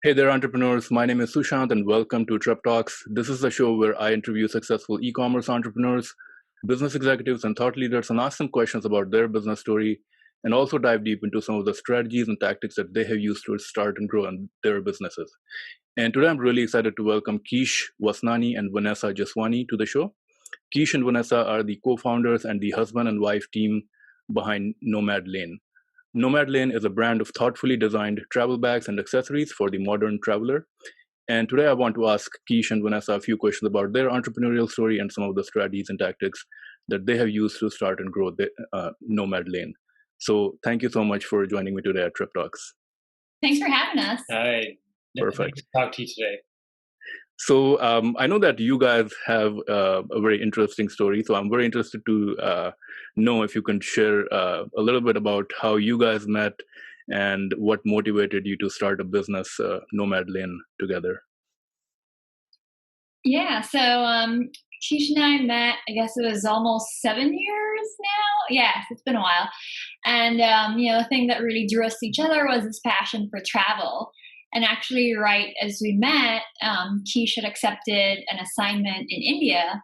Hey there, entrepreneurs. My name is Sushant, and welcome to Trip Talks. This is the show where I interview successful e commerce entrepreneurs, business executives, and thought leaders and ask them questions about their business story and also dive deep into some of the strategies and tactics that they have used to start and grow in their businesses. And today I'm really excited to welcome Kish Vasnani and Vanessa Jeswani to the show. Kish and Vanessa are the co founders and the husband and wife team behind Nomad Lane. Nomad Lane is a brand of thoughtfully designed travel bags and accessories for the modern traveler. And today I want to ask Kish and Vanessa a few questions about their entrepreneurial story and some of the strategies and tactics that they have used to start and grow the Nomad Lane. So thank you so much for joining me today at Trip Talks. Thanks for having us. Hi. Perfect. Nice to talk to you today. So I know that you guys have a very interesting story. So I'm very interested to know if you can share a little bit about how you guys met and what motivated you to start a business, Nomad Lane, together. Yeah, so Kish and I met, I guess it was almost 7 years now. Yes, it's been a while. And, the thing that really drew us to each other was this passion for travel. And actually, right as we met, Kish had accepted an assignment in India,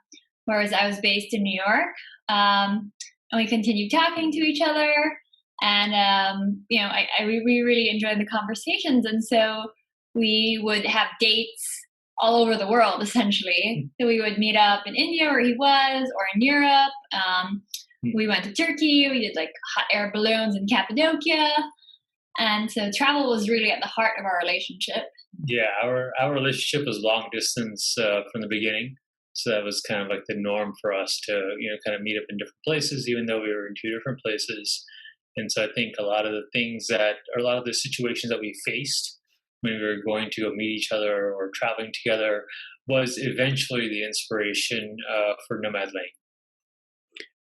whereas I was based in New York. And we continued talking to each other. And, we really enjoyed the conversations. And so we would have dates all over the world, essentially. So we would meet up in India where he was, or in Europe. We went to Turkey. We did like hot air balloons in Cappadocia. And so travel was really at the heart of our relationship. Yeah, our relationship was long distance from the beginning. So that was kind of like the norm for us to, kind of meet up in different places, even though we were in two different places. And so I think a lot of the situations that we faced when we were going to go meet each other or traveling together was eventually the inspiration for Nomad Lane.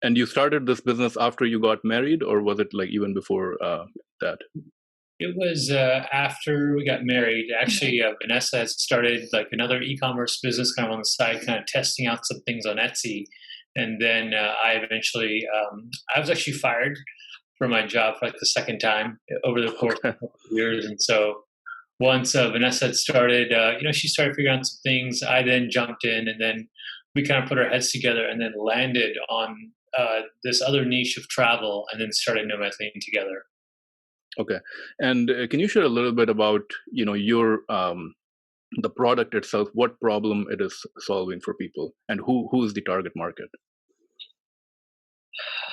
And you started this business after you got married, or was it like even before that? It was after we got married. Actually, Vanessa had started like another e-commerce business kind of on the side, kind of testing out some things on Etsy. And then I was actually fired from my job for like the second time over the course of a couple of years. And so once Vanessa had started, she started figuring out some things. I then jumped in, and then we kind of put our heads together and then landed on this other niche of travel, and then started Nomad Lane together. Okay, and can you share a little bit about your the product itself, what problem it is solving for people, and who is the target market?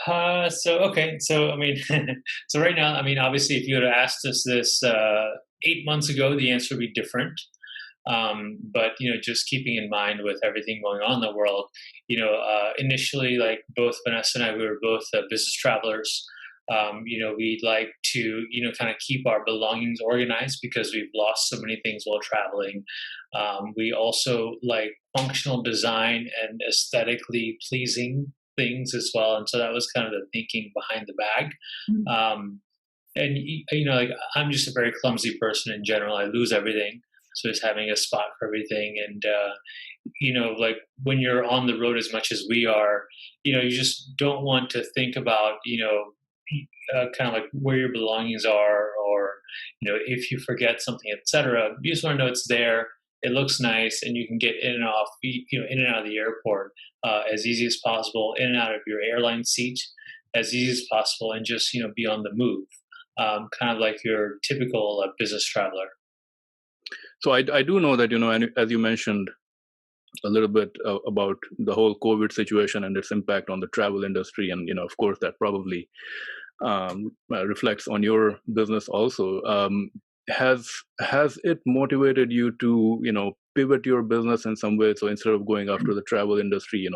So I mean, so right now, I mean, obviously, if you had asked us this 8 months ago, the answer would be different. But just keeping in mind with everything going on in the world, initially, like both Vanessa and I, we were both business travelers. We'd like to, kind of keep our belongings organized because we've lost so many things while traveling. We also like functional design and aesthetically pleasing things as well. And so that was kind of the thinking behind the bag. Like I'm just a very clumsy person in general. I lose everything. So just having a spot for everything. And, like when you're on the road as much as we are, you just don't want to think about, kind of like where your belongings are, or if you forget something, etc. You just want to know it's there, it looks nice, and you can get in and off, in and out of the airport as easy as possible, in and out of your airline seat as easy as possible, and just be on the move, kind of like your typical business traveler. So I do know that and as you mentioned a little bit about the whole COVID situation and its impact on the travel industry, and of course that probably reflects on your business also. Has it motivated you to pivot your business in some way? So instead of going after the travel industry,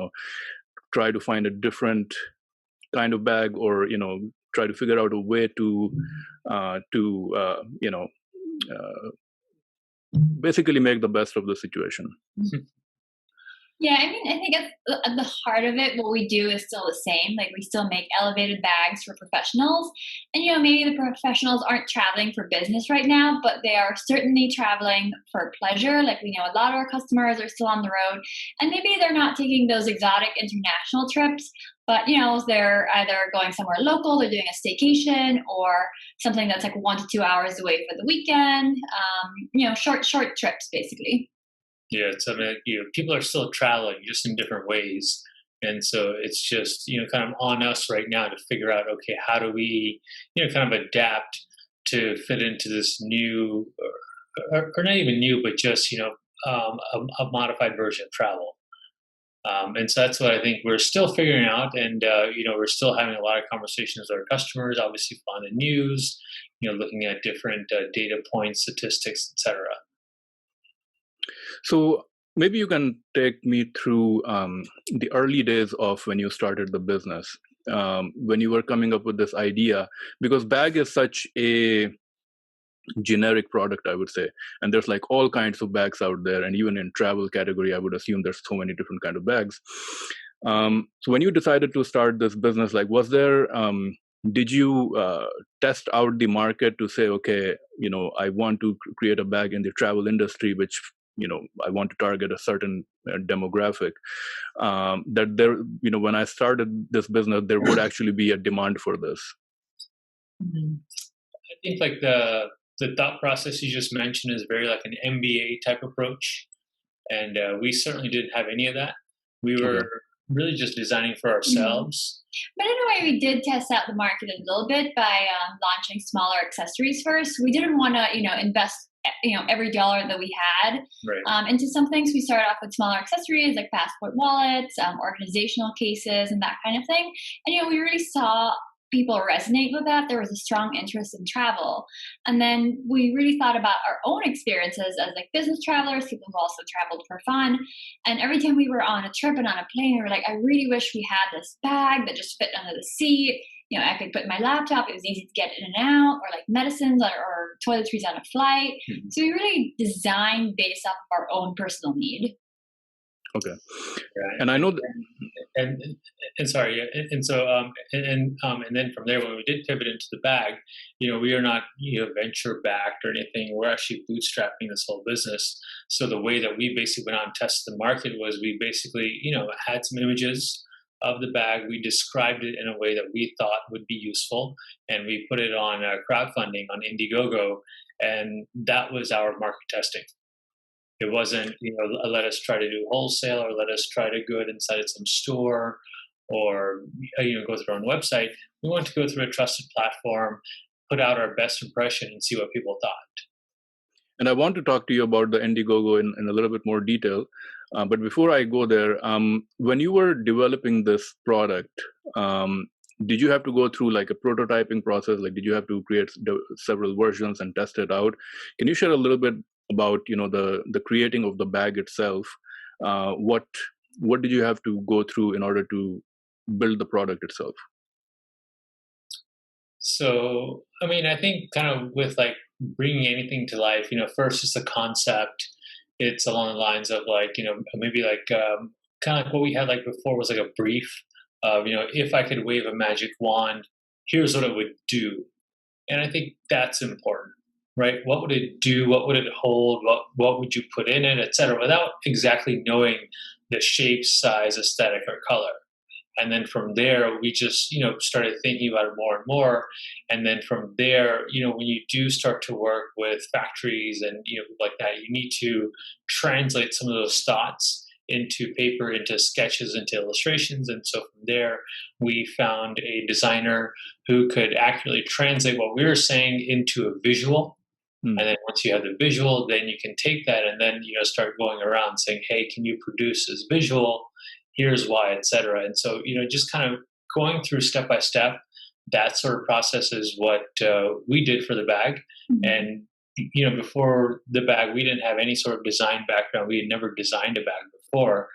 try to find a different kind of bag, or try to figure out a way to basically make the best of the situation. Yeah, I mean, I think at the heart of it, what we do is still the same. Like we still make elevated bags for professionals. And, maybe the professionals aren't traveling for business right now, but they are certainly traveling for pleasure. Like we know a lot of our customers are still on the road, and maybe they're not taking those exotic international trips, But, they're either going somewhere local, they're doing a staycation, or something that's like 1 to 2 hours away for the weekend. Short trips, basically. Yeah, it's, I mean, people are still traveling, just in different ways. And so it's just, kind of on us right now to figure out, okay, how do we, kind of adapt to fit into this new, or not even new, but just, a modified version of travel. And so that's what I think we're still figuring out. And, we're still having a lot of conversations with our customers, obviously on the news, looking at different data points, statistics, etc. So maybe you can take me through the early days of when you started the business, when you were coming up with this idea, because bag is such a generic product, I would say, and there's like all kinds of bags out there, and even in travel category, I would assume there's so many different kind of bags. So when you decided to start this business, like, was there did you test out the market to say, okay, I want to create a bag in the travel industry, which I want to target a certain demographic, that there, when I started this business, there would actually be a demand for this? I think like the thought process you just mentioned is very like an MBA type approach. And we certainly didn't have any of that. We were really just designing for ourselves. But in a way, we did test out the market a little bit by launching smaller accessories first. We didn't want to, invest, every dollar that we had into some things. We started off with smaller accessories like passport wallets, organizational cases, and that kind of thing. And, we really saw people resonate with that. There was a strong interest in travel. And then we really thought about our own experiences as like business travelers, people who also traveled for fun. And every time we were on a trip and on a plane, we were like, I really wish we had this bag that just fit under the seat. I could put my laptop. It was easy to get in and out, or like medicines or toiletries on a flight. Mm-hmm. So we really designed based off of our own personal need. Okay. And I know that, and sorry, and so and then from there, when we did pivot into the bag, we are not venture backed or anything. We're actually bootstrapping this whole business. So the way that we basically went out and tested the market was we basically had some images of the bag. We described it in a way that we thought would be useful, and we put it on crowdfunding on Indiegogo, and that was our market testing. It wasn't, let us try to do wholesale, or let us try to go inside of some store, or go through our own website. We wanted to go through a trusted platform, put out our best impression, and see what people thought. And I want to talk to you about the Indiegogo in a little bit more detail. But before I go there, when you were developing this product, did you have to go through like a prototyping process? Like, did you have to create several versions and test it out? Can you share a little bit about the creating of the bag itself? What did you have to go through in order to build the product itself? So, I mean, I think kind of with like bringing anything to life, first is the concept. It's along the lines of like, maybe like kind of like what we had like before was like a brief of, if I could wave a magic wand, here's what it would do. And I think that's important, right? What would it do? What would it hold? What would you put in it, et cetera, without exactly knowing the shape, size, aesthetic, or color. And then from there, we just, started thinking about it more and more. And then from there, when you do start to work with factories and, like that, you need to translate some of those thoughts into paper, into sketches, into illustrations. And so from there, we found a designer who could accurately translate what we were saying into a visual. And then once you have the visual, then you can take that and then, start going around saying, hey, can you produce this visual? Here's why, et cetera. And so, just kind of going through step by step, that sort of process is what we did for the bag. And, before the bag, we didn't have any sort of design background. We had never designed a bag before.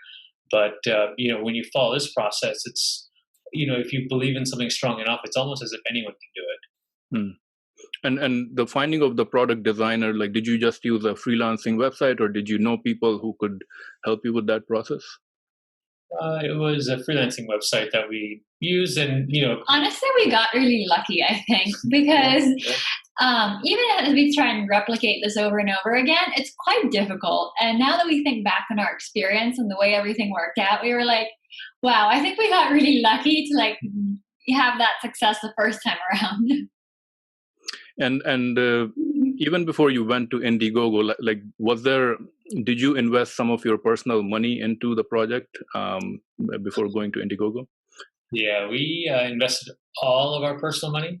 But, when you follow this process, it's, if you believe in something strong enough, it's almost as if anyone can do it. And the finding of the product designer, like, did you just use a freelancing website, or did you know people who could help you with that process? It was a freelancing website that we used, and honestly, we got really lucky, I think, because even as we try and replicate this over and over again, it's quite difficult. And now that we think back on our experience and the way everything worked out, we were like, Wow, I think we got really lucky to like have that success the first time around. And even before you went to Indiegogo, did you invest some of your personal money into the project before going to Indiegogo? Yeah, we invested all of our personal money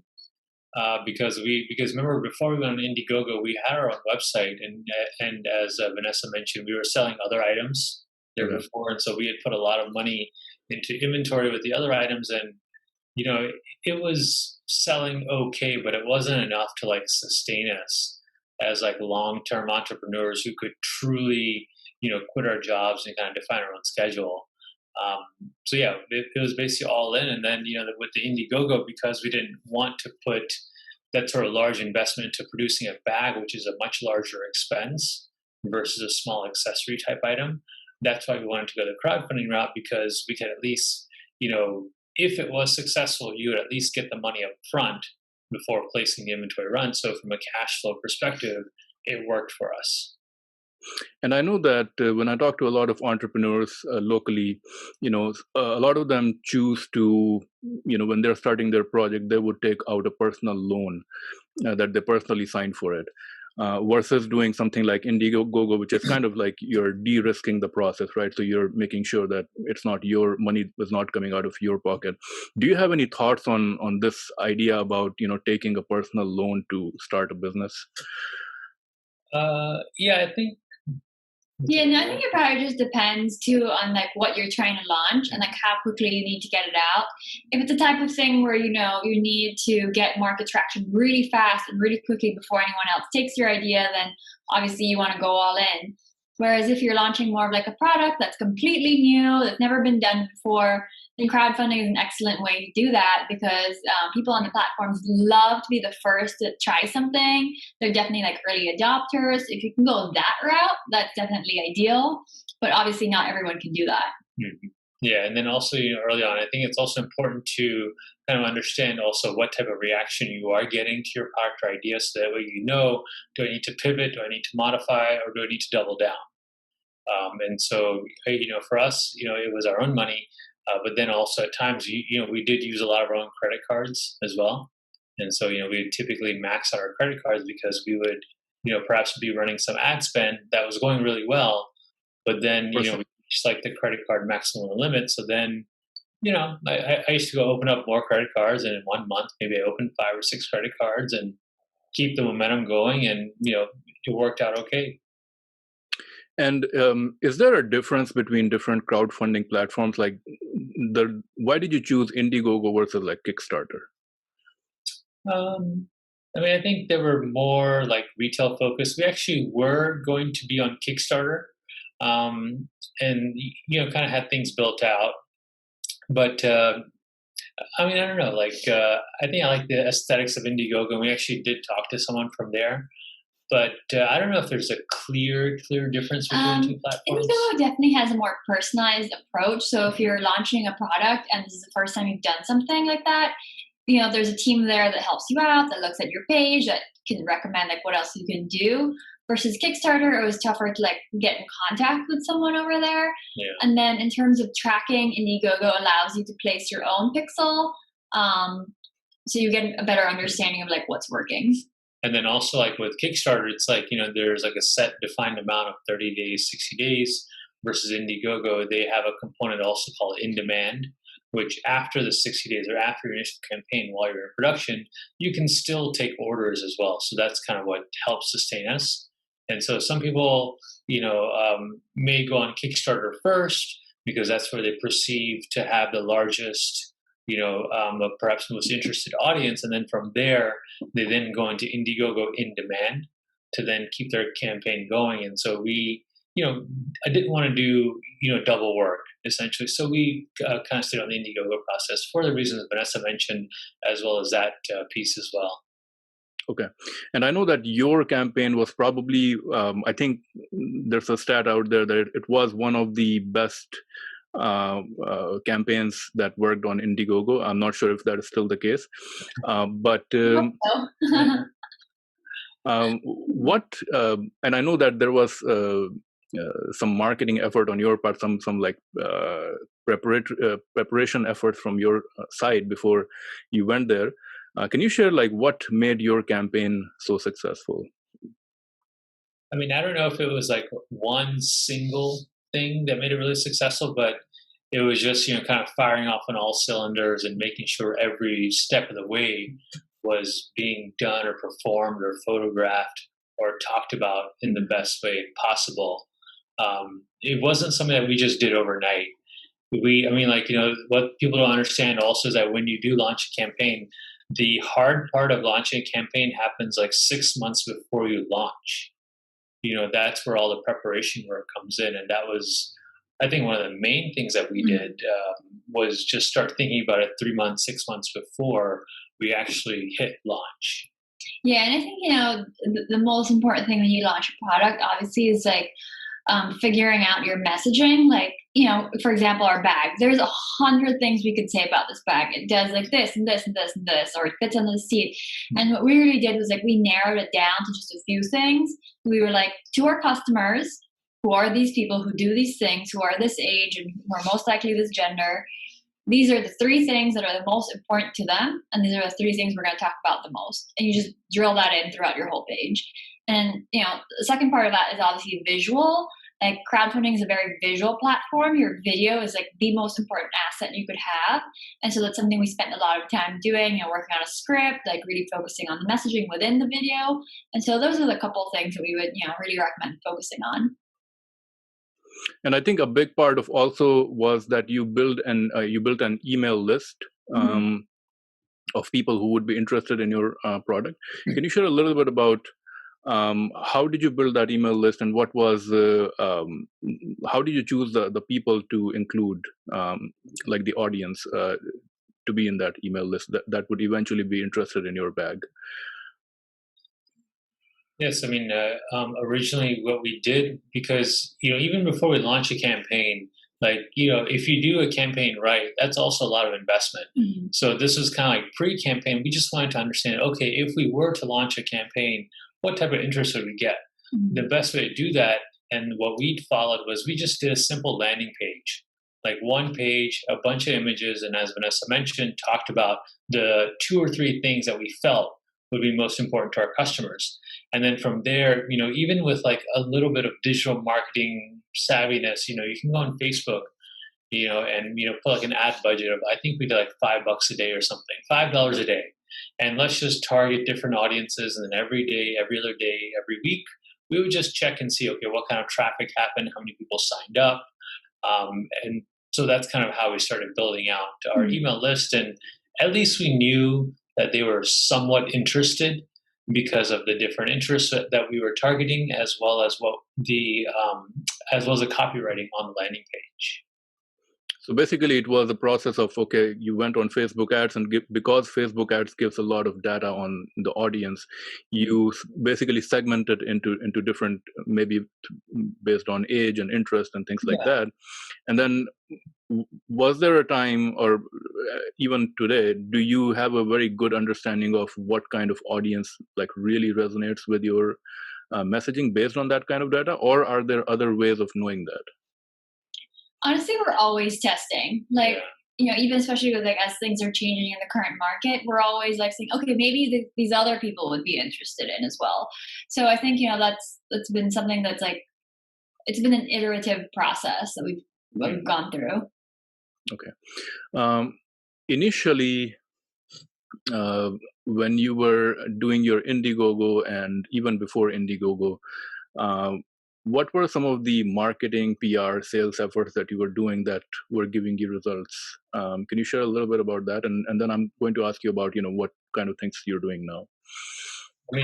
because remember, before we went on Indiegogo, we had our own website, and as Vanessa mentioned, we were selling other items there before, and so we had put a lot of money into inventory with the other items, and it was selling okay, but it wasn't enough to like sustain us as like long-term entrepreneurs who could truly quit our jobs and kind of define our own schedule. So yeah, it was basically all in, and then with the Indiegogo, because we didn't want to put that sort of large investment into producing a bag, which is a much larger expense versus a small accessory type item. That's why we wanted to go the crowdfunding route, because we could at least, if it was successful, you would at least get the money up front before placing the inventory run. So from a cash flow perspective, it worked for us. And I know that when I talk to a lot of entrepreneurs locally, a lot of them choose to, when they're starting their project, they would take out a personal loan that they personally signed for it. Versus doing something like Indiegogo, which is kind of like you're de-risking the process, right? So you're making sure that it's not your money is not coming out of your pocket. Do you have any thoughts on this idea about taking a personal loan to start a business? Yeah, I think. Yeah, no, I think it probably just depends too on like what you're trying to launch and like how quickly you need to get it out. If it's the type of thing where you need to get market traction really fast and really quickly before anyone else takes your idea, then obviously you want to go all in. Whereas if you're launching more of like a product that's completely new, that's never been done before, then crowdfunding is an excellent way to do that, because people on the platforms love to be the first to try something. They're definitely like early adopters. If you can go that route, that's definitely ideal. But obviously not everyone can do that. Mm-hmm. Yeah, and then also early on, I think it's also important to kind of understand also what type of reaction you are getting to your product or idea, so that way do I need to pivot, do I need to modify, or do I need to double down? And so for us, it was our own money, but then also at times we did use a lot of our own credit cards as well, and so we would typically max out our credit cards because we would perhaps be running some ad spend that was going really well, but then we just like the credit card maximum limit. So then I used to go open up more credit cards, and in 1 month maybe I opened 5 or 6 credit cards and keep the momentum going, and it worked out okay. And is there a difference between different crowdfunding platforms? Like, why did you choose Indiegogo versus like Kickstarter? I think they were more like retail focused. We actually were going to be on Kickstarter, and kind of had things built out. But I don't know. Like, I think I like the aesthetics of Indiegogo, and we actually did talk to someone from there. But I don't know if there's a clear difference between the two platforms. Indiegogo definitely has a more personalized approach. So if you're launching a product and this is the first time you've done something like that, there's a team there that helps you out, that looks at your page, that can recommend like what else you can do. Versus Kickstarter, it was tougher to like get in contact with someone over there. Yeah. And then in terms of tracking, Indiegogo allows you to place your own pixel, so you get a better understanding of like what's working. And then also like with Kickstarter, it's like, there's like a set defined amount of 30 days, 60 days, versus Indiegogo, they have a component also called in demand, which after the 60 days or after your initial campaign, while you're in production, you can still take orders as well. So that's kind of what helps sustain us. And so some people, may go on Kickstarter first because that's where they perceive to have the largest, perhaps most interested audience. And then from there, they then go into Indiegogo in demand to then keep their campaign going. And so we, I didn't want to do, double work essentially. So we kind of stayed on the Indiegogo process for the reasons Vanessa mentioned, as well as that piece as well. Okay. And I know that your campaign was probably, I think there's a stat out there that it was one of the best campaigns that worked on Indiegogo. I'm not sure if that is still the case, but and I know that there was some marketing effort on your part, some like preparation efforts from your side before you went there. Can you share like what made your campaign so successful? I mean, I don't know if it was like one single thing that made it really successful, but it was just, kind of firing off on all cylinders and making sure every step of the way was being done or performed or photographed or talked about in the best way possible. It wasn't something that we just did overnight. What people don't understand also is that when you do launch a campaign, the hard part of launching a campaign happens like 6 months before you launch. That's where all the preparation work comes in. And that was, I think, one of the main things that we did was just start thinking about it 3 months, 6 months before we actually hit launch. Yeah, and I think, the most important thing when you launch a product, obviously, is like figuring out your messaging. Like, for example, our bag. There's 100 things we could say about this bag. It does like this and this and this and this, or it fits on the seat. And what we really did was like we narrowed it down to just a few things. We were like, to our customers, who are these people who do these things, who are this age and who are most likely this gender, these are the 3 things that are the most important to them, and these are the 3 things we're going to talk about the most. And you just drill that in throughout your whole page. And, the second part of that is obviously visual. Like crowdfunding is a very visual platform. Your video is like the most important asset you could have. And so that's something we spent a lot of time doing, working on a script, like really focusing on the messaging within the video. And so those are the couple of things that we would, really recommend focusing on. And I think a big part of also was that you built an email list of people who would be interested in your product. Can you share a little bit about how did you build that email list, and what was how did you choose the people to include, like the audience, to be in that email list that would eventually be interested in your bag? Yes, I mean, originally what we did, because, even before we launch a campaign, like, if you do a campaign right, that's also a lot of investment. Mm-hmm. So this was kind of like pre-campaign. We just wanted to understand, okay, if we were to launch a campaign, what type of interest would we get? Mm-hmm. The best way to do that, and what we followed, was we just did a simple landing page, like one page, a bunch of images, and as Vanessa mentioned, talked about the 2 or 3 things that we felt would be most important to our customers. And then from there, even with like a little bit of digital marketing savviness, you can go on Facebook, and, put like an ad budget of, I think we did like $5 a day or something, $5 a day. And let's just target different audiences. And then every day, every other day, every week, we would just check and see, okay, what kind of traffic happened? How many people signed up? And so that's kind of how we started building out our email list. And at least we knew that they were somewhat interested because of the different interests that we were targeting, as well as the copywriting on the landing page. So basically, it was a process of, okay, you went on Facebook ads, and because Facebook ads gives a lot of data on the audience, you basically segmented into different, maybe based on age and interest and things like that. And then, was there a time, or even today, do you have a very good understanding of what kind of audience like really resonates with your messaging based on that kind of data, or are there other ways of knowing that? Honestly, we're always testing. Like, even especially with as things are changing in the current market, we're always like saying, okay, maybe these other people would be interested in as well. So I think, that's been something that's like, it's been an iterative process that we've gone through. Okay. Initially, when you were doing your Indiegogo and even before Indiegogo, what were some of the marketing, PR, sales efforts that you were doing that were giving you results? Can you share a little bit about that? And then I'm going to ask you about, what kind of things you're doing now.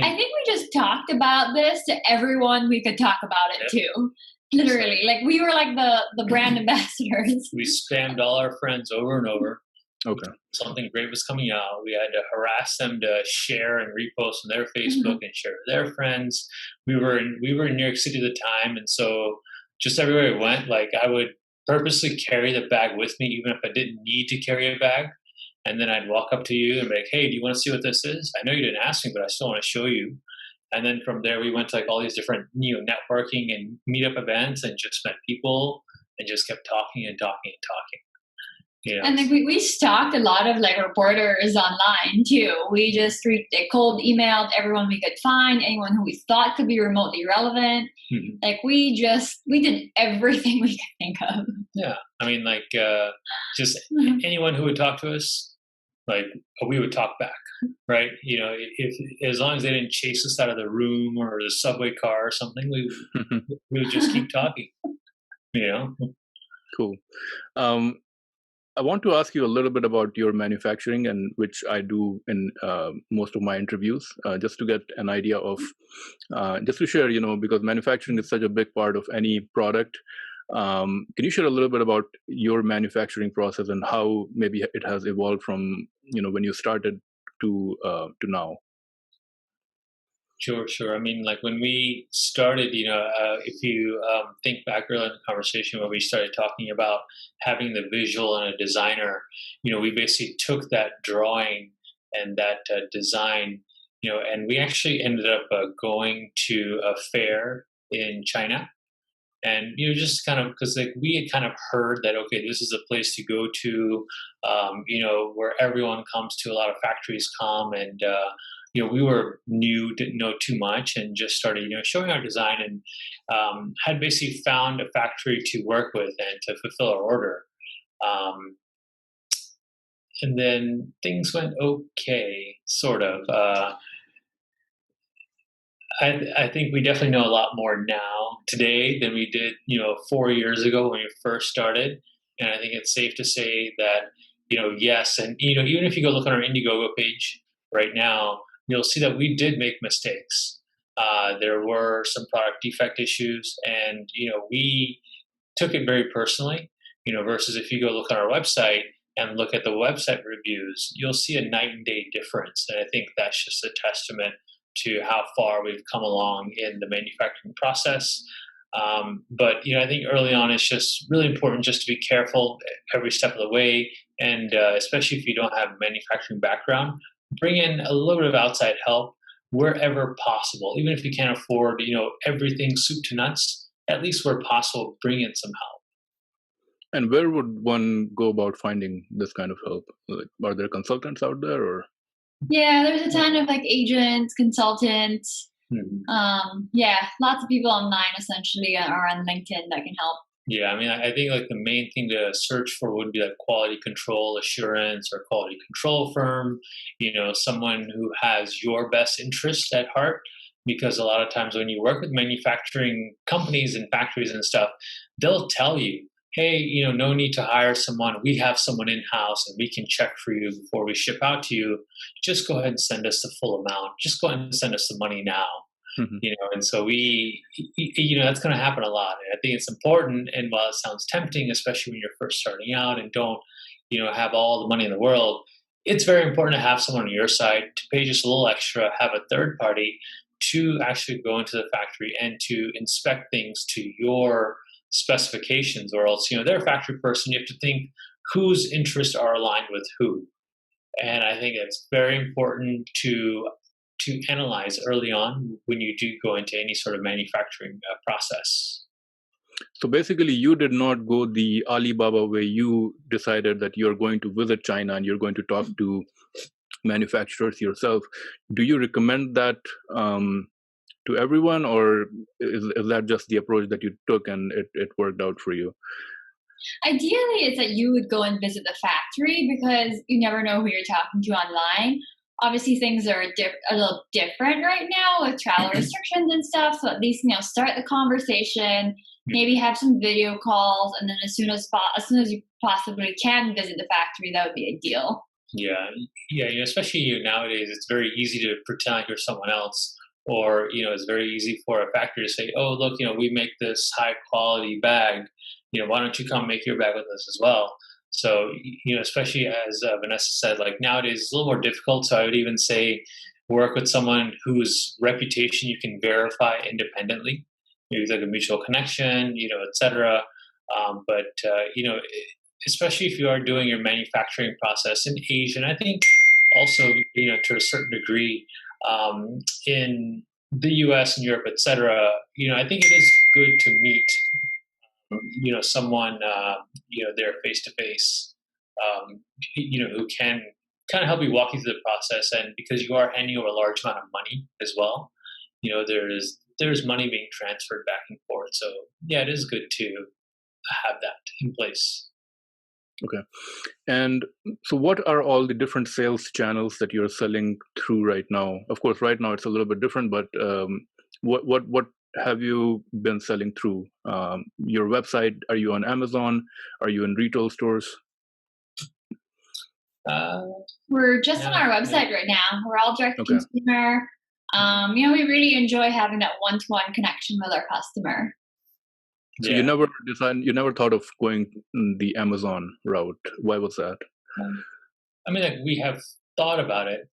I think we just talked about this to everyone we could talk about it to. Literally, like we were like the brand ambassadors. We spammed all our friends over and over. Okay. Something great was coming out. We had to harass them to share and repost on their Facebook and share with their friends. We were in New York City at the time, and so just everywhere we went, like I would purposely carry the bag with me, even if I didn't need to carry a bag. And then I'd walk up to you and be like, "Hey, do you want to see what this is? I know you didn't ask me, but I still want to show you." And then from there, we went to like all these different networking and meetup events, and just met people and just kept talking and talking and talking. And like we stalked a lot of like reporters online too. We just cold emailed everyone we could find, anyone who we thought could be remotely relevant. Like we did everything we could think of. Yeah, I mean, like just anyone who would talk to us, like we would talk back, right? You know, if as long as they didn't chase us out of the room or the subway car or something, we would just keep talking. You know. Cool. I want to ask you a little bit about your manufacturing, and which I do in most of my interviews, just to get an idea of, just to share, you know, because manufacturing is such a big part of any product. Can you share a little bit about your manufacturing process and how maybe it has evolved from, you know, when you started to now? Sure. I mean, like when we started, you know, if you think back earlier in the conversation when we started talking about having the visual and a designer, you know, we basically took that drawing and that design, you know, and we actually ended up going to a fair in China. And you know, just kind of because like we had kind of heard that okay, this is a place to go to, you know, where everyone comes to. A lot of factories come, and you know, we were new, didn't know too much, and just started, you know, showing our design, and had basically found a factory to work with and to fulfill our order. And then things went okay, sort of. I think we definitely know a lot more now today than we did, you know, 4 years ago when we first started. And I think it's safe to say that, you know, yes, and you know, even if you go look on our Indiegogo page right now, you'll see that we did make mistakes. There were some product defect issues, and you know, we took it very personally. You know, versus if you go look on our website and look at the website reviews, you'll see a night and day difference. And I think that's just a testament to how far we've come along in the manufacturing process. But you know, I think early on it's just really important just to be careful every step of the way, and especially if you don't have a manufacturing background, bring in a little bit of outside help wherever possible. Even if you can't afford, you know, everything soup to nuts, at least where possible, bring in some help. And where would one go about finding this kind of help? Like, are there consultants out there, or? Yeah, there's a ton of like agents, consultants. Yeah, lots of people online essentially are on LinkedIn that can help. Yeah, I mean, I think like the main thing to search for would be like quality control assurance or quality control firm, you know, someone who has your best interest at heart. Because a lot of times when you work with manufacturing companies and factories and stuff, they'll tell you, hey, you know, no need to hire someone. We have someone in-house and we can check for you before we ship out to you. Just go ahead and send us the full amount. Just go ahead and send us the money now. You know, and so you know, that's going to happen a lot. And I think it's important. And while it sounds tempting, especially when you're first starting out and don't, you know, have all the money in the world, it's very important to have someone on your side to pay just a little extra, have a third party to actually go into the factory and to inspect things to your specifications, or else, you know, they're a factory person. You have to think whose interests are aligned with who. And I think it's very important to analyze early on when you do go into any sort of manufacturing process. So basically, you did not go the Alibaba way. You decided that you're going to visit China and you're going to talk to manufacturers yourself. Do you recommend that to everyone, or is that just the approach that you took and it worked out for you? Ideally, it's that you would go and visit the factory because you never know who you're talking to online. Obviously, things are a little different right now with travel restrictions and stuff. So at least, you know, start the conversation, maybe have some video calls, and then as soon as you possibly can visit the factory, that would be ideal. Yeah. You know, especially nowadays, it's very easy to pretend like you're someone else. Or, you know, it's very easy for a factory to say, oh, look, you know, we make this high quality bag. You know, why don't you come make your bag with us as well? So, you know, especially as Vanessa said, like nowadays it's a little more difficult. So I would even say work with someone whose reputation you can verify independently. Maybe like a mutual connection, you know, et cetera. But, you know, especially if you are doing your manufacturing process in Asia, and I think also, you know, to a certain degree, in the US and Europe, et cetera, you know, I think it is good to meet, you know, someone, you know, there face to face. who can kind of help you walk you through the process. And because you are handing over a large amount of money as well, there's money being transferred back and forth. So yeah, it is good to have that in place. Okay. And so what are all the different sales channels that you're selling through right now? Of course, right now it's a little bit different, but what have you been selling through? Your website, are you on Amazon? Are you in retail stores? We're just on our website right now. We're all direct to consumer. We really enjoy having that one-to-one connection with our customer. So you never thought of going the Amazon route. Why was that? We have thought about it.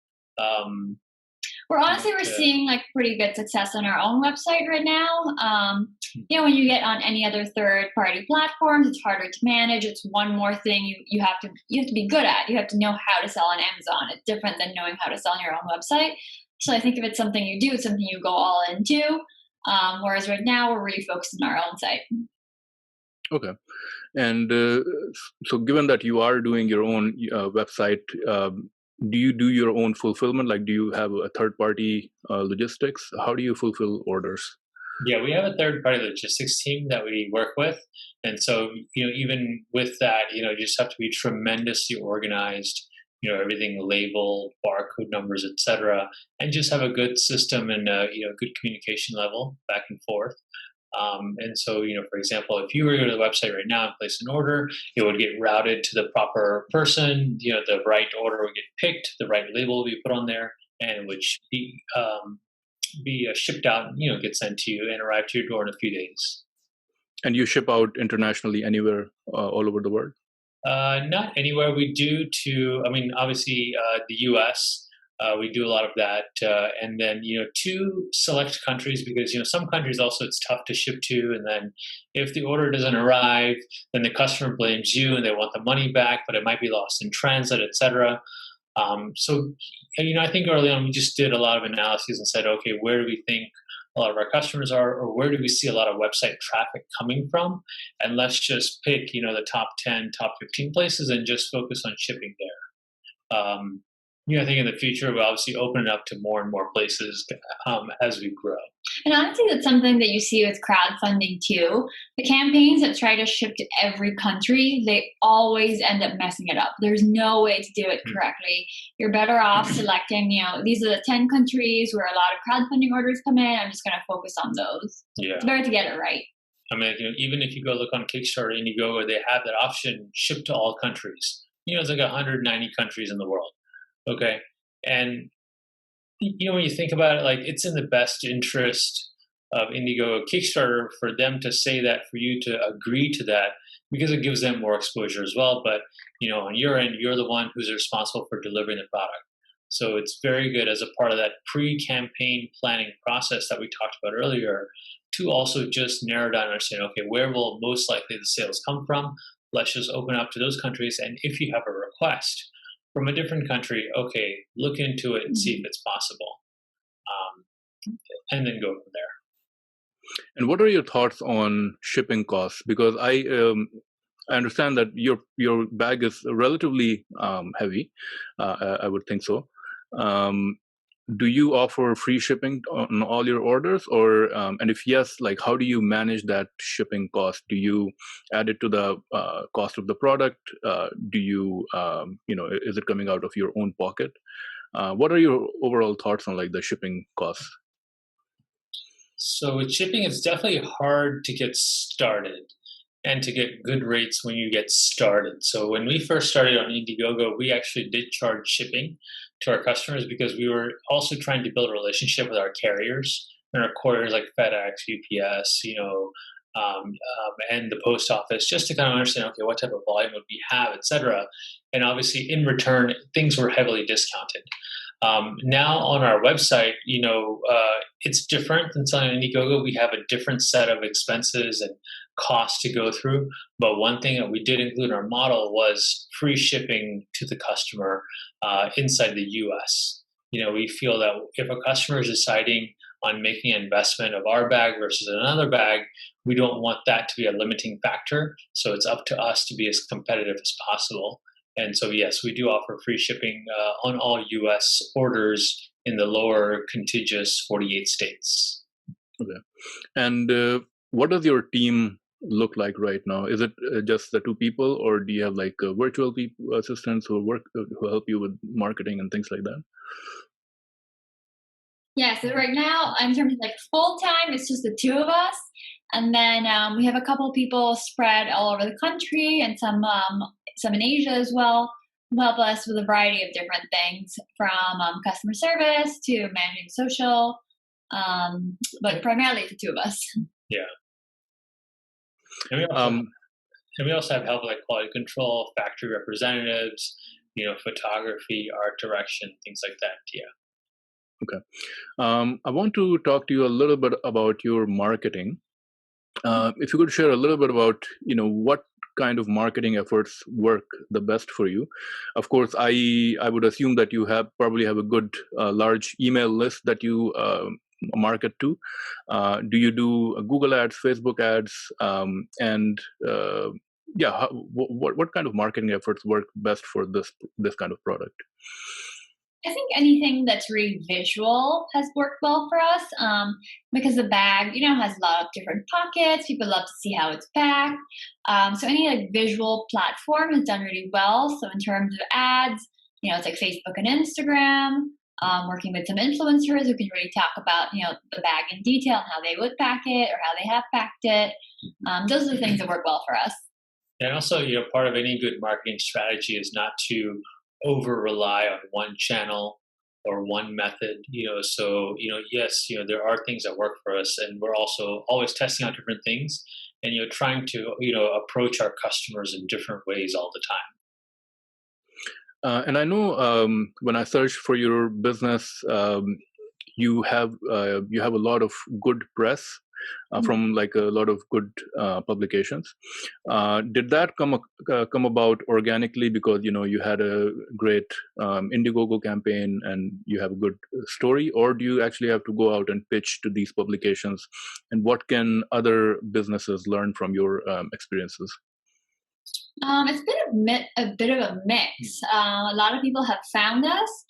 We're seeing pretty good success on our own website right now. When you get on any other third-party platforms, it's harder to manage. It's one more thing you have to be good at. You have to know how to sell on Amazon. It's different than knowing how to sell on your own website. So I think if it's something you do, it's something you go all into. Whereas right now, we're really focused on our own site. Okay. And so given that you are doing your own website, do you do your own fulfillment? Like, do you have a third-party logistics? How do you fulfill orders? Yeah, we have a third-party logistics team that we work with. And so, even with that, you just have to be tremendously organized, everything labeled, barcode numbers, etc., and just have a good system and, good communication level back and forth. And so, for example, if you were to go to the website right now and place an order, it would get routed to the proper person. The right order would get picked, the right label would be put on there, and it would be shipped out, get sent to you and arrive to your door in a few days. And you ship out internationally anywhere all over the world? Not anywhere. We do obviously the US. We do a lot of that, and then to select countries, because some countries also it's tough to ship to, and then if the order doesn't arrive, then the customer blames you and they want the money back, but it might be lost in transit, etc. So I think early on we just did a lot of analyses and said, okay, where do we think a lot of our customers are, or where do we see a lot of website traffic coming from, and let's just pick the top 10, top 15 places and just focus on shipping there. I think in the future we'll obviously open it up to more and more places as we grow. And honestly, that's something that you see with crowdfunding too. The campaigns that try to ship to every country, they always end up messing it up. There's no way to do it correctly. You're better off selecting, these are the 10 countries where a lot of crowdfunding orders come in. I'm just going to focus on those. Yeah. It's better to get it right. Even if you go look on Kickstarter, Indiegogo, they have that option, ship to all countries. It's like 190 countries in the world. Okay. And, when you think about it, it's in the best interest of Indiegogo, Kickstarter, for them to say that, for you to agree to that, because it gives them more exposure as well. But, on your end, you're the one who's responsible for delivering the product. So it's very good as a part of that pre-campaign planning process that we talked about earlier, to also just narrow down and understand, okay, where will most likely the sales come from? Let's just open up to those countries. And if you have a request from a different country, okay, look into it and see if it's possible, and then go from there. And what are your thoughts on shipping costs? Because I understand that your bag is relatively heavy. I would think so. Do you offer free shipping on all your orders, or and if yes, how do you manage that shipping cost? Do you add it to the cost of the product? Do you is it coming out of your own pocket? What are your overall thoughts on the shipping costs? So with shipping, it's definitely hard to get started and to get good rates when you get started. So when we first started on Indiegogo, we actually did charge shipping to our customers, because we were also trying to build a relationship with our carriers and our couriers like FedEx, UPS, and the post office, just to kind of understand, okay, what type of volume would we have, etc. And obviously, in return, things were heavily discounted. Now on our website, it's different than selling on Indiegogo. We have a different set of expenses and costs to go through. But one thing that we did include in our model was free shipping to the customer inside the US. We feel that if a customer is deciding on making an investment of our bag versus another bag, we don't want that to be a limiting factor. So it's up to us to be as competitive as possible. And so, yes, we do offer free shipping on all US orders in the lower contiguous 48 states. Okay. And what does your team look like right now? Is it just the two people, or do you have like virtual people, assistants who help you with marketing and things like that? Yeah, so right now, in terms of like full time, it's just the two of us. And then we have a couple of people spread all over the country and some in Asia as well, who help us with a variety of different things from customer service to managing social, but primarily the two of us. Yeah. And we also have help like quality control, factory representatives, photography, art direction, things like that. Yeah. Okay. I want to talk to you a little bit about your marketing. If you could share a little bit about, what kind of marketing efforts work the best for you. Of course, I would assume that you probably have a good large email list that you market to. Do you do Google ads, Facebook ads, what kind of marketing efforts work best for this kind of product? I think anything that's really visual has worked well for us because the bag, has a lot of different pockets. People love to see how it's packed. So any like visual platform has done really well. So in terms of ads, it's like Facebook and Instagram. Working with some influencers who can really talk about, the bag in detail and how they would pack it or how they have packed it. Those are the things that work well for us. And also, part of any good marketing strategy is not to over rely on one channel or one method. So yes, there are things that work for us, and we're also always testing out different things, and trying to approach our customers in different ways all the time. And I know when I searched for your business, you have a lot of good press from like a lot of good publications. Did that come about organically because you had a great Indiegogo campaign and you have a good story, or do you actually have to go out and pitch to these publications? And what can other businesses learn from your experiences? It's been a bit of a mix. A lot of people have found us.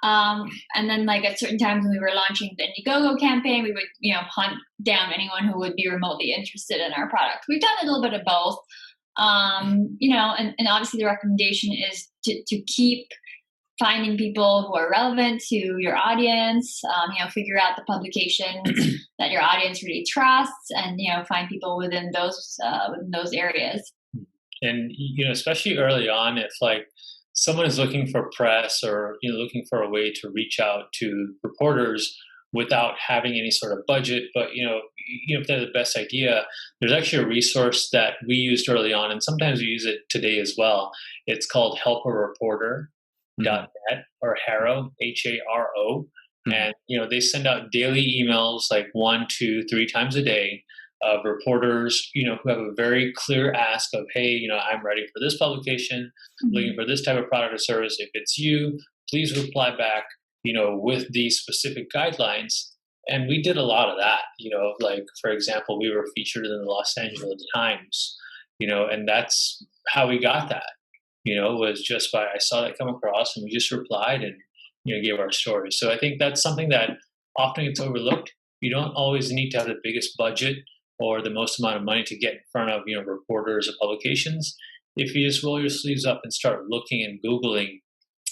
And then like at certain times when we were launching the Indiegogo campaign, we would, hunt down anyone who would be remotely interested in our product. We've done a little bit of both. And obviously the recommendation is to keep finding people who are relevant to your audience, figure out the publications that your audience really trusts and, find people within those areas. And, especially early on, if like someone is looking for press or, looking for a way to reach out to reporters without having any sort of budget, but, if they have the best idea, there's actually a resource that we used early on, and sometimes we use it today as well. It's called helpareporter.net or Haro, Haro. And, they send out daily emails like 1, 2, 3 times a day of reporters, who have a very clear ask of, hey, I'm ready for this publication, looking for this type of product or service. If it's you, please reply back, with these specific guidelines. And we did a lot of that, like, for example, we were featured in the Los Angeles Times, and that's how we got that, was just by, I saw that come across and we just replied and, gave our story. So I think that's something that often gets overlooked. You don't always need to have the biggest budget or the most amount of money to get in front of, reporters or publications. If you just roll your sleeves up and start looking and Googling,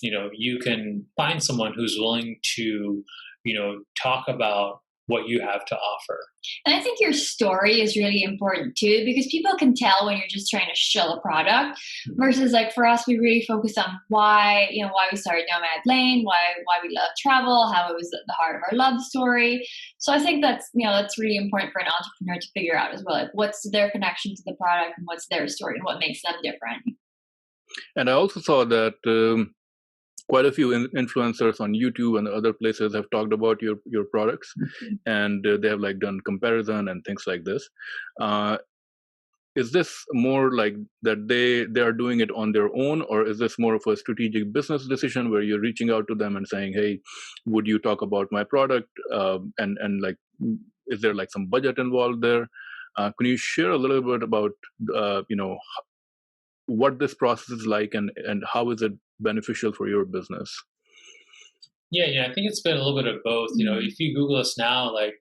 you can find someone who's willing to, talk about what you have to offer. And I think your story is really important too, because people can tell when you're just trying to shill a product versus like for us, we really focus on why we started Nomad Lane, why we love travel, how it was at the heart of our love story. So I think that's really important for an entrepreneur to figure out as well. Like what's their connection to the product and what's their story and what makes them different. And I also saw that quite a few influencers on YouTube and other places have talked about your products, and they have like done comparison and things like this. Is this more like that they are doing it on their own, or is this more of a strategic business decision where you're reaching out to them and saying, hey, would you talk about my product? And like, is there like some budget involved there? Can you share a little bit about, what this process is like, and how is it beneficial for your business? Yeah, I think it's been a little bit of both. If you Google us now, like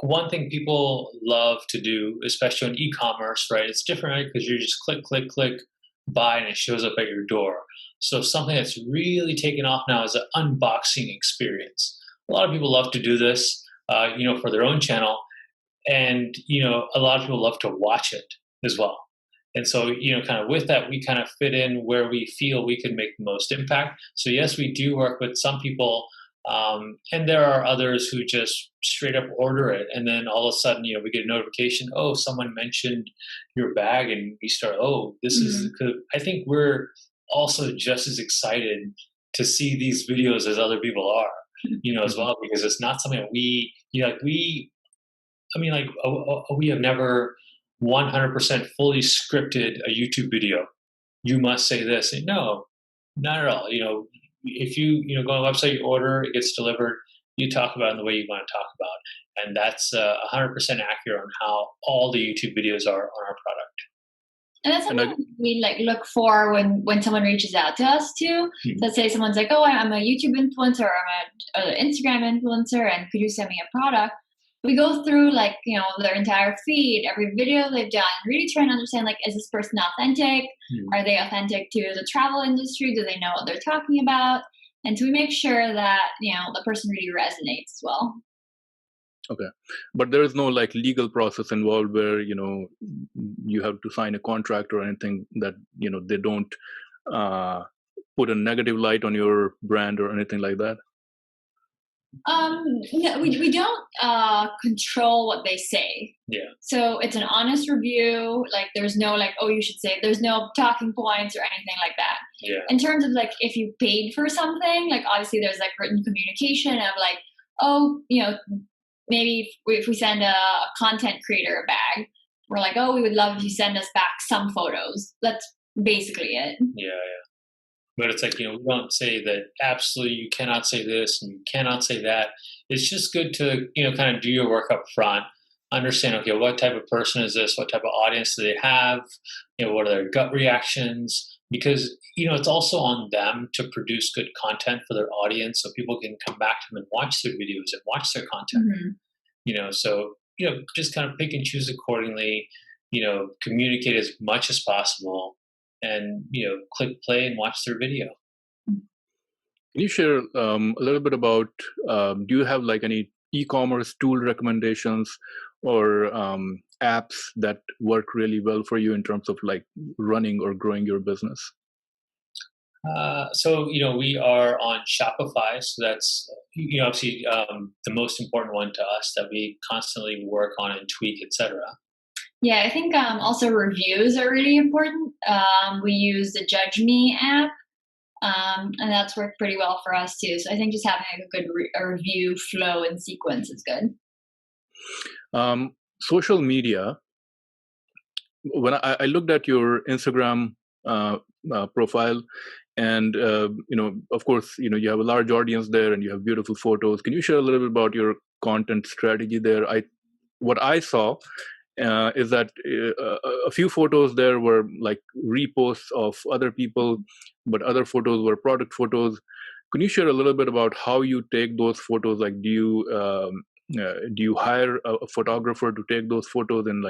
one thing people love to do, especially on e-commerce, right? It's different, right? Because you just click, buy, and it shows up at your door. So something that's really taken off now is an unboxing experience. A lot of people love to do this, for their own channel, and a lot of people love to watch it as well. And so, kind of with that, we kind of fit in where we feel we can make the most impact. So yes, we do work with some people, and there are others who just straight up order it, and then all of a sudden, we get a notification, oh, someone mentioned your bag, and we start, oh, this is. I think we're also just as excited to see these videos as other people are, as well, because it's not something that we have never 100% fully scripted a YouTube video. You must say this. And no, not at all. If you go on a website, you order, it gets delivered, you talk about it in the way you want to talk about. And that's 100% accurate on how all the YouTube videos are on our product. And that's something we look for when someone reaches out to us too. Let's say someone's like, oh, I'm a YouTube influencer, or I'm an Instagram influencer, and could you send me a product? We go through their entire feed, every video they've done, really try and understand, is this person authentic? Are they authentic to the travel industry? Do they know what they're talking about? And so we make sure that, the person really resonates as well. Okay. But there is no legal process involved where, you have to sign a contract or anything that, they don't put a negative light on your brand or anything like that? No, we don't control what they say. Yeah. So it's an honest review. There's no oh, you should say. There's no talking points or anything like that. Yeah. In terms of if you paid for something, obviously there's written communication of oh, maybe if we send a content creator a bag, we're oh, we would love if you send us back some photos. That's basically it. Yeah. But it's we don't say that absolutely you cannot say this and you cannot say that. It's just good to, kind of do your work up front, understand, okay, what type of person is this? What type of audience do they have? What are their gut reactions? Because, it's also on them to produce good content for their audience so people can come back to them and watch their videos and watch their content. So, just kind of pick and choose accordingly, communicate as much as possible, and click play and watch their video. Can you share a little bit about do you have any e-commerce tool recommendations or apps that work really well for you in terms of running or growing your business? So we are on Shopify, so that's obviously the most important one to us that we constantly work on and tweak, etc. Yeah, I think also reviews are really important. We use the Judge Me app, and that's worked pretty well for us too. So I think just having a good review flow and sequence is good. Social media. When I looked at your Instagram profile, and of course, you have a large audience there, and you have beautiful photos. Can you share a little bit about your content strategy there? What I saw is that a few photos there were reposts of other people, but other photos were product photos. Can you share a little bit about how you take those photos? Do you hire a photographer to take those photos in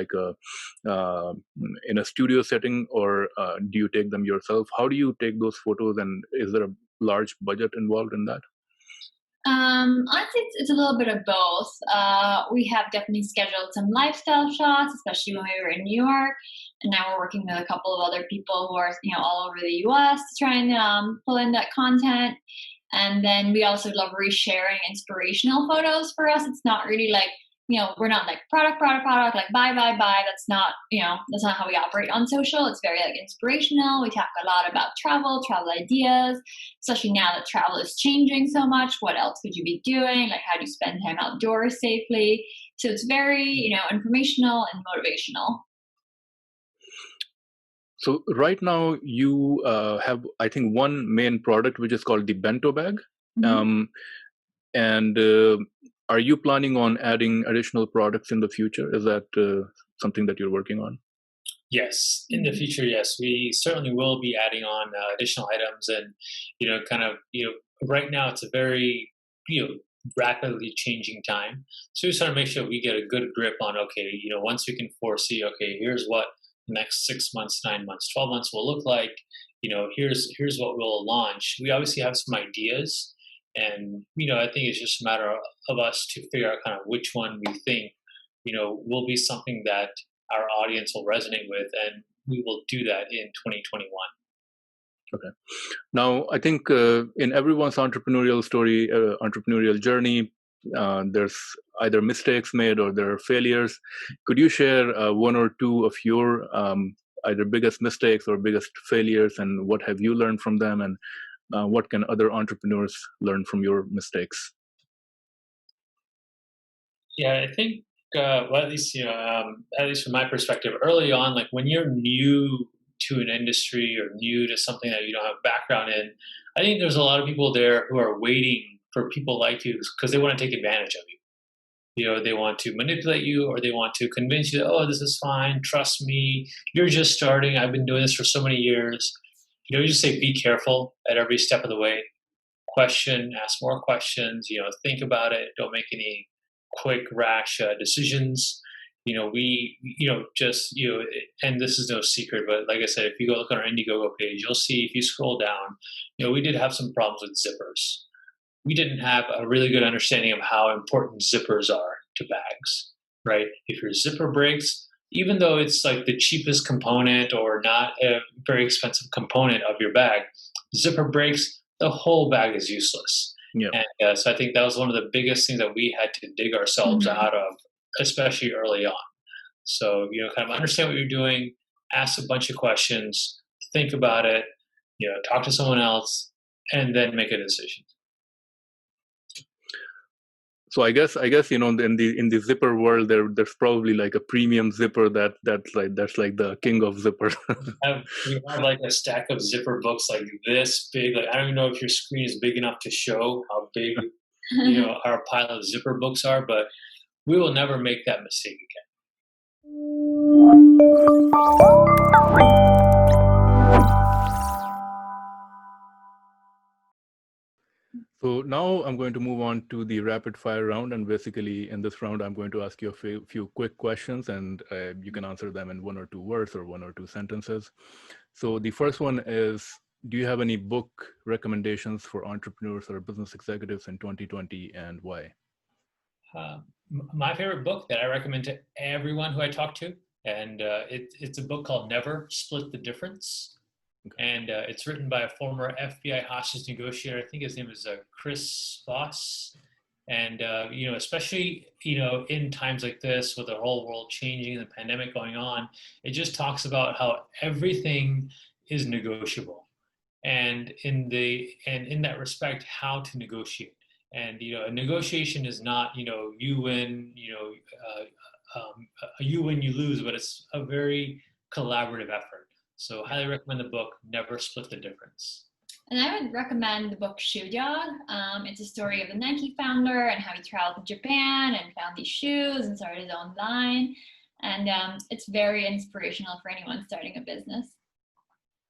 in a studio setting, or do you take them yourself? How do you take those photos, and is there a large budget involved in that? Honestly, it's a little bit of both. We have definitely scheduled some lifestyle shots, especially when we were in New York, and now we're working with a couple of other people who are all over the U.S. to try and pull in that content. And then we also love resharing inspirational photos. For us, it's not really we're not product, buy. That's not how we operate on social. It's very inspirational. We talk a lot about travel ideas, especially now that travel is changing so much. What else could you be doing? How do you spend time outdoors safely? So it's very, informational and motivational. So right now you have, I think, one main product, which is called the bento bag. And are you planning on adding additional products in the future? Is that something that you're working on? Yes, in the future, yes, we certainly will be adding on additional items, and kind of right now it's a very rapidly changing time. So we just want to make sure we get a good grip on okay, once we can foresee okay, here's what the next 6 months, 9 months, 12 months will look like. Here's what we'll launch. We obviously have some ideas, and I think it's just a matter of us to figure out kind of which one we think will be something that our audience will resonate with, and we will do that in 2021. Okay. Now, I think in everyone's entrepreneurial story, entrepreneurial journey, there's either mistakes made or there are failures. Could you share one or two of your either biggest mistakes or biggest failures, and what have you learned from them, and what can other entrepreneurs learn from your mistakes? Yeah, I think well, at least at least from my perspective, early on, like when you're new to an industry or new to something that you don't have background in, I think there's a lot of people there who are waiting for people like you because they want to take advantage of you. They want to manipulate you, or they want to convince you that, oh, this is fine, trust me, you're just starting, I've been doing this for so many years. You just say be careful at every step of the way. Question, ask more questions, think about it, don't make any quick rash decisions. And this is no secret, but like I said, if you go look on our Indiegogo page, you'll see if you scroll down, we did have some problems with zippers. We didn't have a really good understanding of how important zippers are to bags, right? If your zipper breaks, even though it's like the cheapest component or not a very expensive component of your bag, zipper breaks, the whole bag is useless. Yeah. And so I think that was one of the biggest things that we had to dig ourselves out of, especially early on. So, kind of understand what you're doing, ask a bunch of questions, think about it, talk to someone else, and then make a decision. So I guess in the zipper world there's probably like a premium zipper that's like the king of zippers. We have like a stack of zipper books like this big. Like I don't even know if your screen is big enough to show how big our pile of zipper books are, but we will never make that mistake again. So now I'm going to move on to the rapid fire round, and basically in this round I'm going to ask you a few quick questions, and you can answer them in one or two words or one or two sentences. So the first one is, do you have any book recommendations for entrepreneurs or business executives in 2020, and why? My favorite book that I recommend to everyone who I talk to, and it's a book called Never Split the Difference. Okay. And it's written by a former FBI hostage negotiator. I think his name is Kish Vasnani. And, especially, in times like this with the whole world changing and the pandemic going on, it just talks about how everything is negotiable. And in that respect, how to negotiate. And, a negotiation is not, you win, you win, you lose, but it's a very collaborative effort. So highly recommend the book, Never Split the Difference. And I would recommend the book Shoe Dog. It's a story of the Nike founder and how he traveled to Japan and found these shoes and started his own line. And it's very inspirational for anyone starting a business.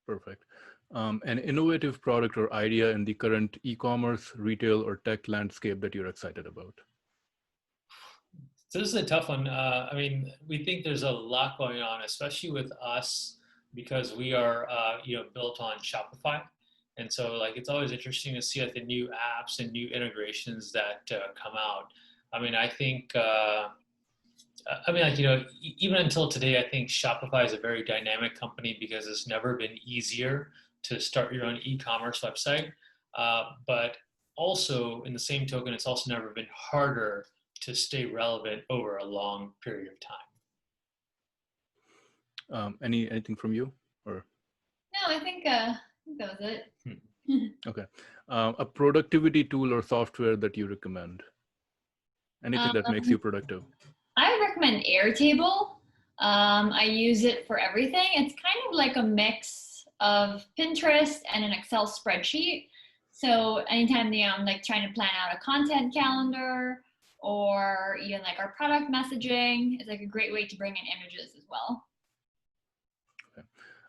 Perfect. An innovative product or idea in the current e-commerce, retail, or tech landscape that you're excited about? So this is a tough one. We think there's a lot going on, especially with us, because we are, built on Shopify. And so it's always interesting to see the new apps and new integrations that come out. I think, even until today, I think Shopify is a very dynamic company because it's never been easier to start your own e-commerce website. But also in the same token, it's also never been harder to stay relevant over a long period of time. Anything from you, or? No, I think that was it. Okay. A productivity tool or software that you recommend? Anything that makes you productive? I would recommend Airtable. I use it for everything. It's kind of like a mix of Pinterest and an Excel spreadsheet. So anytime I'm trying to plan out a content calendar, or even our product messaging, it's a great way to bring in images as well.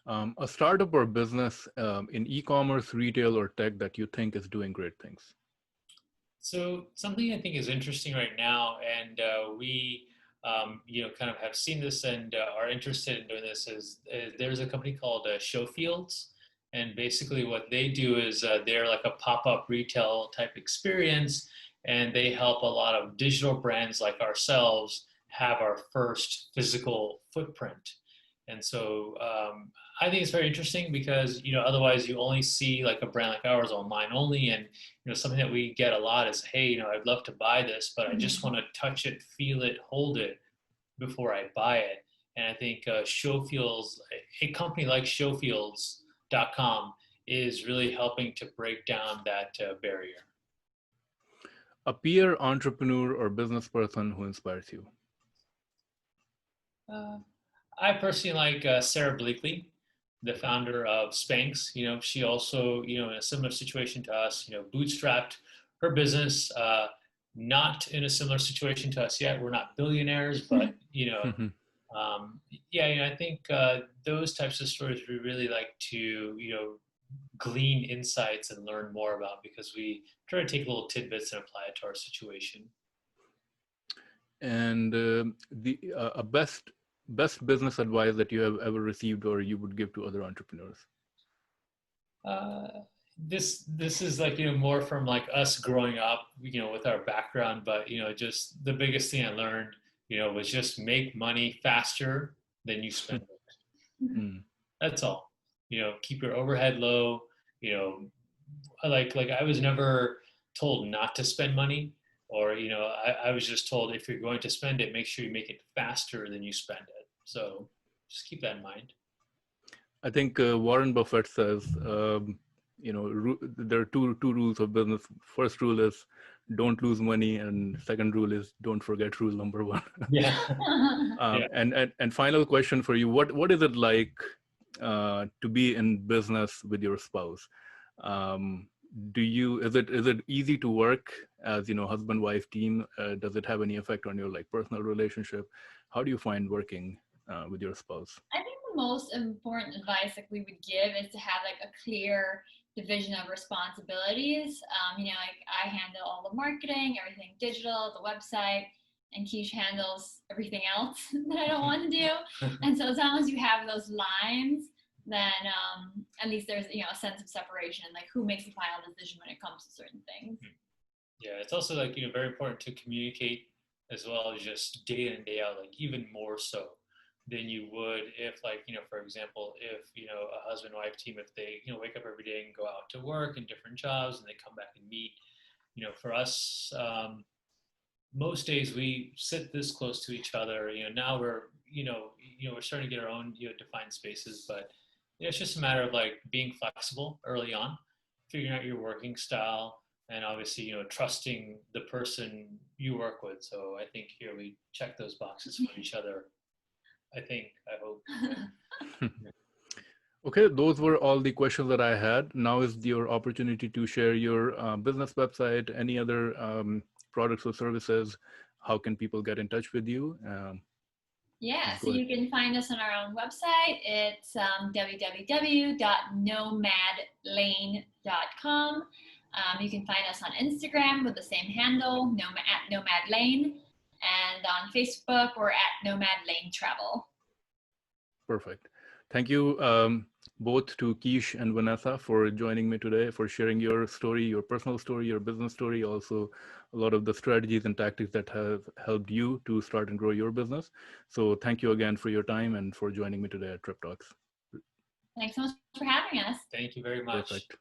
A startup or business in e-commerce, retail, or tech that you think is doing great things. So something I think is interesting right now, and we, kind of have seen this and are interested in doing this is there's a company called Showfields, and basically what they do is they're like a pop-up retail type experience, and they help a lot of digital brands like ourselves have our first physical footprint. And so I think it's very interesting because otherwise you only see like a brand like ours online only, and something that we get a lot is, hey, I'd love to buy this, but I just want to touch it, feel it, hold it before I buy it. And I think Showfields, a company like Showfields.com, is really helping to break down that barrier. A peer entrepreneur or business person who inspires you. I personally like Sarah Bleakley, the founder of Spanx. She also, in a similar situation to us, bootstrapped her business. Not in a similar situation to us yet. We're not billionaires, but I think those types of stories we really like to, glean insights and learn more about, because we try to take little tidbits and apply it to our situation. And a best business advice that you have ever received or you would give to other entrepreneurs? This is like, more from like us growing up, with our background, but, just the biggest thing I learned, was just make money faster than you spend it. That's all. Keep your overhead low. Like I was never told not to spend money, or, I was just told if you're going to spend it, make sure you make it faster than you spend it. So just keep that in mind. I think Warren Buffett says, there are two rules of business. First rule is don't lose money, and second rule is don't forget rule number one. Yeah. And final question for you: what is it like to be in business with your spouse? Is it easy to work as husband-wife team? Does it have any effect on your personal relationship? How do you find working with your spouse? I think the most important advice that we would give is to have a clear division of responsibilities. I handle all the marketing, everything digital, the website, and Kish handles everything else that I don't want to do. And so as long as you have those lines, then at least there's a sense of separation, like who makes the final decision when it comes to certain things. Yeah, it's also very important to communicate as well, as just day in and day out, even more so than you would if for example, if a husband-wife team, if they wake up every day and go out to work in different jobs and they come back and meet, for us, most days we sit this close to each other. Now we're we're starting to get our own defined spaces, but it's just a matter of being flexible early on, figuring out your working style, and obviously trusting the person you work with. So I think here we check those boxes for each other. I hope. Okay, those were all the questions that I had. Now is your opportunity to share your business website, any other products or services. How can people get in touch with you? So you can find us on our own website. It's www.nomadlane.com. You can find us on Instagram with the same handle, at Nomad Lane. And on Facebook, we're at Nomad Lane Travel. Perfect. Thank you both to Kish and Vanessa for joining me today, for sharing your story, your personal story, your business story, also a lot of the strategies and tactics that have helped you to start and grow your business. So thank you again for your time and for joining me today at Trip Talks. Thanks so much for having us. Thank you very much. Perfect.